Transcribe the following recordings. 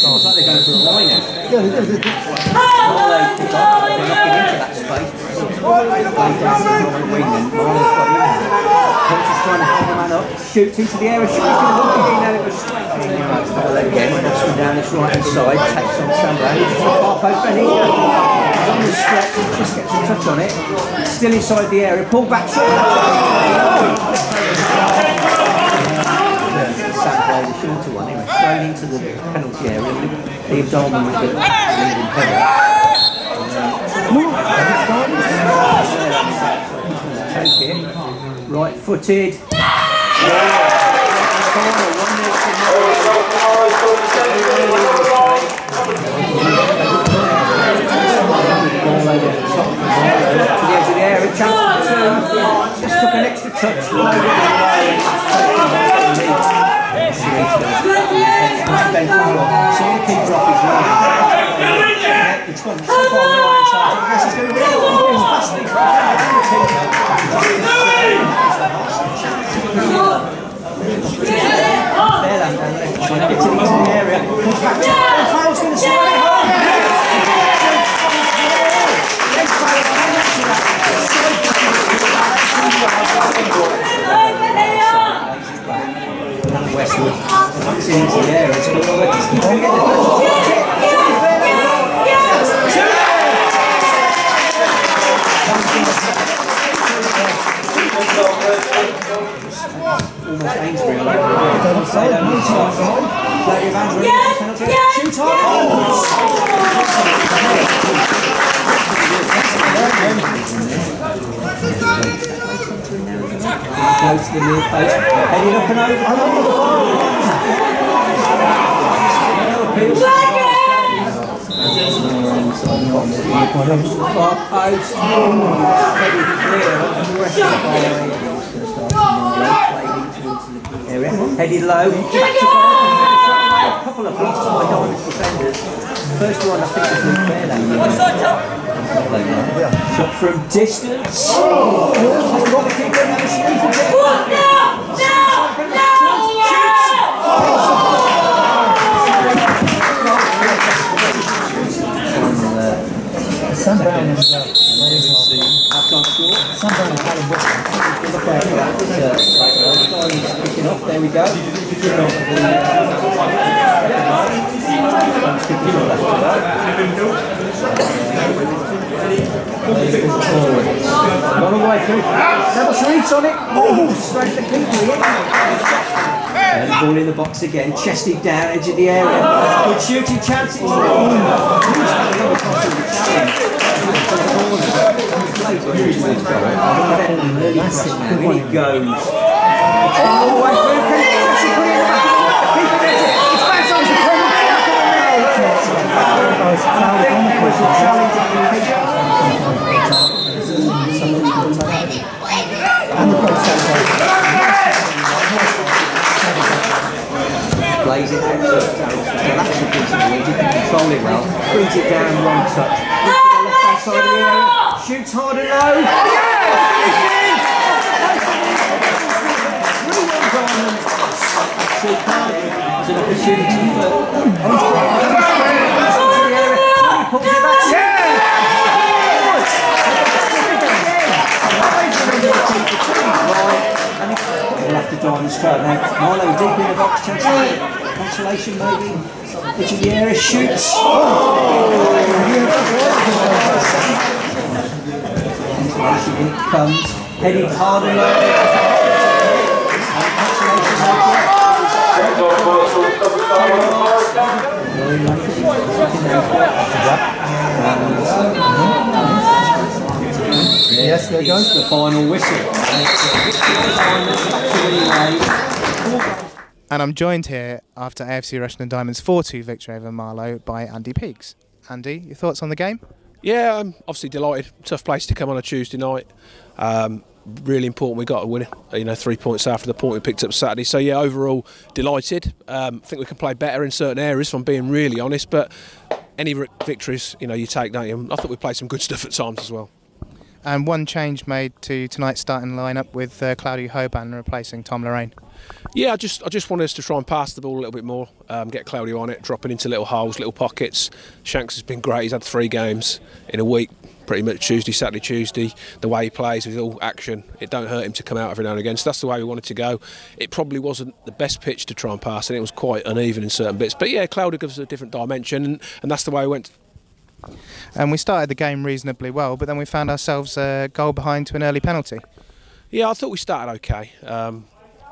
Looks like they're going for a line now. They're looking into that space. Coach is trying to hold the man up, shoots into the area, shoots going to look again, now it was again, crossing down this right hand side, takes on Sundown, he's just a far post, and he's on the stretch, just gets a touch on it, still inside the area, pull back, shot. Sam played a shorter one, anyway, thrown into the penalty area, Liam Dolman with the leading header. Take it, right footed. Just took an extra touch. Ben Farrell. So the keeper off his line. It's gone so far on the right side. I guess he's going to be gets into the area. Comes back to Ben Farrell's going to slide it home. Westwood puts it into the air. It's going to get the almost Ainsbury all over shoot on! Goes to the near post, heading up and over. Far post, heading clear, headed low, back to goal. A couple of blocks by Diamond defenders. First one I think was Luke Fairland. Shot from distance. Sundown is Sundown is Callum Weston. Kicking off, there we go. Kicking off Gone all the way through. Double sleeves on it. Oh, straight to the keeper. And ball in the box again. Chested down, edge of the area. Good shooting chance. It's and in it goes. All the way through. Can he actually put it in the back of the net? Keeper gets it. It's back on the penalty. I think there was a challenge on the pitch. And the post plays it out to Darryl Smith. That's the principle. He can control it well. Brings it down one touch. Side of the area, shoots hard and low. There's an opportunity for we'll have to dive straight now. Marlow deep in the box, chance for consolation maybe. Edge of the area, shoots. Consolation in it comes, heading hard and low. Yes, there goes the final whistle. And I'm joined here after AFC Rushden Diamonds 4-2 victory over Marlow by Andy Peaks. Andy, your thoughts on the game? Yeah, I'm obviously delighted. Tough place to come on a Tuesday night. Really important we got to win it. 3 points after the point we picked up Saturday. So yeah, overall delighted. I think we can play better in certain areas, if I'm being really honest. But any victories, you take, don't you? I thought we played some good stuff at times as well. And one change made to tonight's starting lineup with Claudio Hoban replacing Tom Lorraine. Yeah, I just wanted us to try and pass the ball a little bit more, get Claudio on it, dropping into little holes, little pockets. Shanks has been great. He's had 3 games in a week, pretty much Tuesday, Saturday, Tuesday. The way he plays with all action, it don't hurt him to come out every now and again. So that's the way we wanted to go. It probably wasn't the best pitch to try and pass, and it was quite uneven in certain bits. But yeah, Claudio gives us a different dimension, and that's the way we went. And we started the game reasonably well, but then we found ourselves a goal behind to an early penalty. Yeah, I thought we started okay.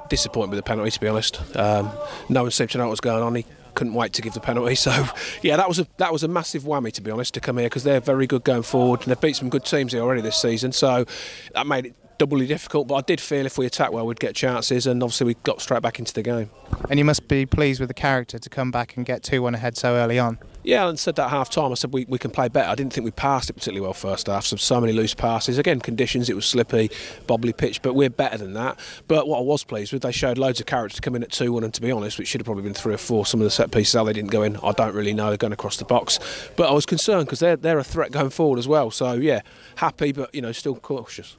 Disappointed with the penalty, to be honest. No one seemed to know what was going on. He couldn't wait to give the penalty. So yeah, that was a massive whammy, to be honest, to come here, because they're very good going forward and they've beat some good teams here already this season. So that made it doubly difficult. But I did feel if we attacked well, we'd get chances, and obviously we got straight back into the game. And you must be pleased with the character to come back and get 2-1 ahead so early on. Yeah, and said that at half time. I said we can play better. I didn't think we passed it particularly well first half. So many loose passes. Again, conditions, it was slippy, bobbly pitch, but we're better than that. But what I was pleased with, they showed loads of character to come in at 2-1, and to be honest, which should have probably been 3 or 4. Some of the set pieces, how they didn't go in, I don't really know. They're going across the box. But I was concerned because they're a threat going forward as well. So yeah, happy, but still cautious.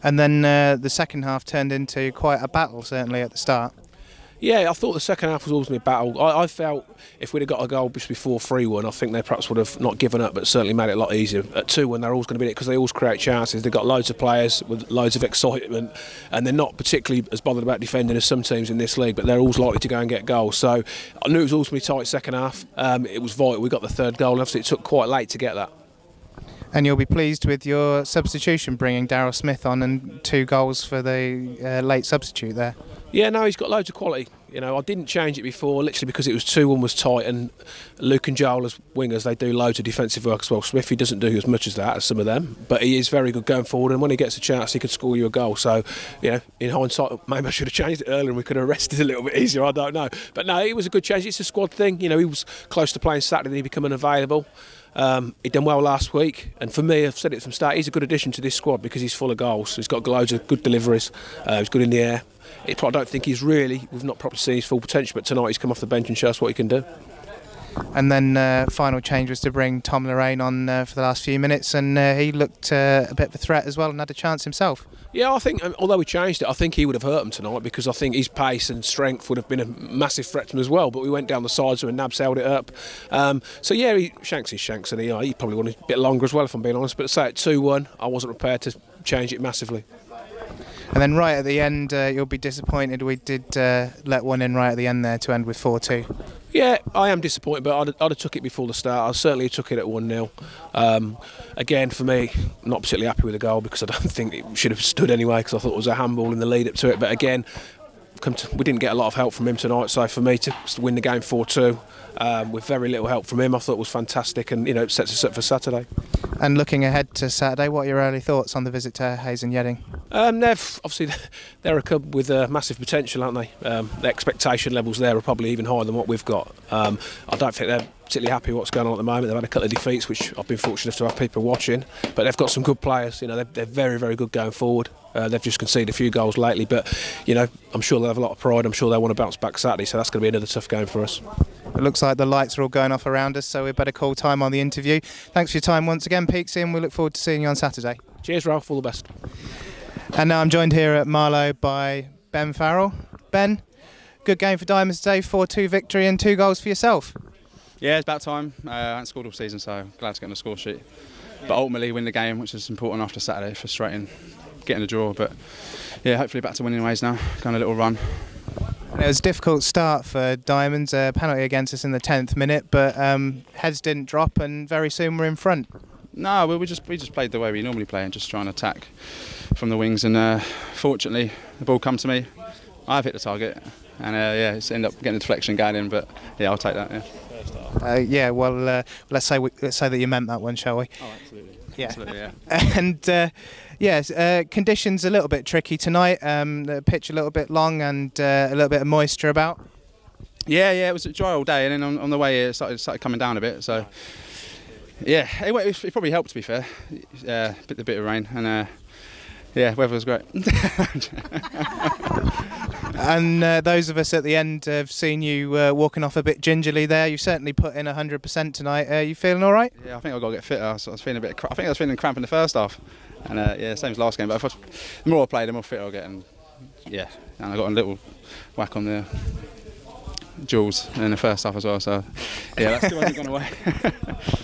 And then the second half turned into quite a battle, certainly at the start. Yeah, I thought the second half was always going to be a battle. I felt if we'd have got a goal just before 3-1, I think they perhaps would have not given up, but certainly made it a lot easier. At 2-1, they're always going to be it because they always create chances. They've got loads of players with loads of excitement, and they're not particularly as bothered about defending as some teams in this league, but they're always likely to go and get goals. So I knew it was always going to be tight second half. It was vital. We got the 3rd goal, and obviously it took quite late to get that. And you'll be pleased with your substitution, bringing Darryl Smith on and 2 goals for the late substitute there. Yeah, no, he's got loads of quality. I didn't change it before, literally because it was 2-1 was tight, and Luke and Joel as wingers, they do loads of defensive work as well. Smith, he doesn't do as much as that as some of them, but he is very good going forward, and when he gets a chance, he could score you a goal. So, in hindsight, maybe I should have changed it earlier and we could have rested a little bit easier, I don't know. But no, it was a good change. It's a squad thing. He was close to playing Saturday, then he became unavailable. He'd done well last week, and for me, I've said it from the start, he's a good addition to this squad because he's full of goals. He's got loads of good deliveries. He's good in the air. I don't think we've not properly seen his full potential, but tonight he's come off the bench and shows us what he can do. And then final change was to bring Tom Lorraine on for the last few minutes, and he looked a bit of a threat as well and had a chance himself. Yeah, I think, although we changed it, I think he would have hurt him tonight, because I think his pace and strength would have been a massive threat to him as well, but we went down the sides and Nabs held it up. So yeah, Shanks is Shanks, and he probably wanted a bit longer as well, if I'm being honest, but say at 2-1, I wasn't prepared to change it massively. And then right at the end, you'll be disappointed we did let one in right at the end there to end with 4-2. Yeah, I am disappointed, but I'd have took it before the start. I certainly took it at 1-0. Again, for me, not particularly happy with the goal, because I don't think it should have stood anyway, because I thought it was a handball in the lead up to it. But again, we didn't get a lot of help from him tonight, so for me to win the game 4-2 with very little help from him, I thought it was fantastic, and it sets us up for Saturday. And looking ahead to Saturday, what are your early thoughts on the visit to Hayes and Yedding? They're a club with massive potential, aren't they? The expectation levels there are probably even higher than what we've got. I don't think they're particularly happy with what's going on at the moment. They've had a couple of defeats, which I've been fortunate to have people watching, but they've got some good players. They're very, very good going forward. They've just conceded a few goals lately, but I'm sure they'll have a lot of pride. I'm sure they want to bounce back Saturday, so that's going to be another tough game for us. It looks like the lights are all going off around us, so we better call time on the interview. Thanks for your time once again, Peaksy, and we look forward to seeing you on Saturday. Cheers, Ralph. All the best. And now I'm joined here at Marlow by Ben Farrell. Ben, good game for Diamonds today, 4-2 victory and 2 goals for yourself. Yeah, it's about time. I haven't scored all season, so glad to get on the score sheet. But ultimately win the game, which is important after Saturday. Frustrating getting the draw, but yeah, hopefully back to winning ways now. Going a little run. And it was a difficult start for Diamonds, a penalty against us in the 10th minute, but heads didn't drop and very soon we're in front. No, we just played the way we normally play and just trying to attack from the wings, and fortunately the ball come to me. I've hit the target, and yeah, it's ended up getting a deflection going in, but yeah, I'll take that. Yeah. Yeah. Well, let's say that you meant that one, shall we? Oh, absolutely. Yeah. Absolutely, yeah. And yes, conditions a little bit tricky tonight. The pitch a little bit long and a little bit of moisture about. Yeah, it was a dry all day, and then on the way here it started coming down a bit. So yeah, it probably helped, to be fair. A bit of rain, and yeah, weather was great. And those of us at the end have seen you walking off a bit gingerly there. You've certainly put in 100% tonight. Are you feeling all right? Yeah, I think I've got to get fitter. I was feeling a bit. I think I was feeling cramp in the first half, and yeah, same as last game. But the more I play, the more fit I'll get, and yeah, and I got a little whack on the jewels in the first half as well. So yeah, that still hasn't gone away.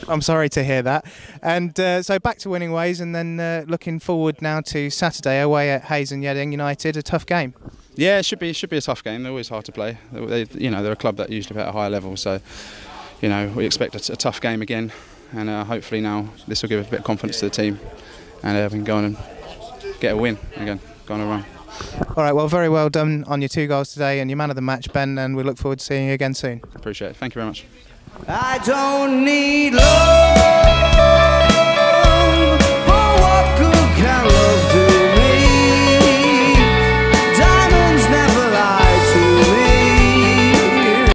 I'm sorry to hear that. And so back to winning ways, and then looking forward now to Saturday away at Hayes and Yeading United. A tough game. Yeah, it should be a tough game. They're always hard to play. They're a club that usually play at a higher level, so we expect a tough game again, and hopefully now this will give a bit of confidence to the team, and we can go on and get a win again, go on a run. All right, well, very well done on your 2 goals today and your man of the match, Ben, and we look forward to seeing you again soon. Appreciate it. Thank you very much. I don't need love.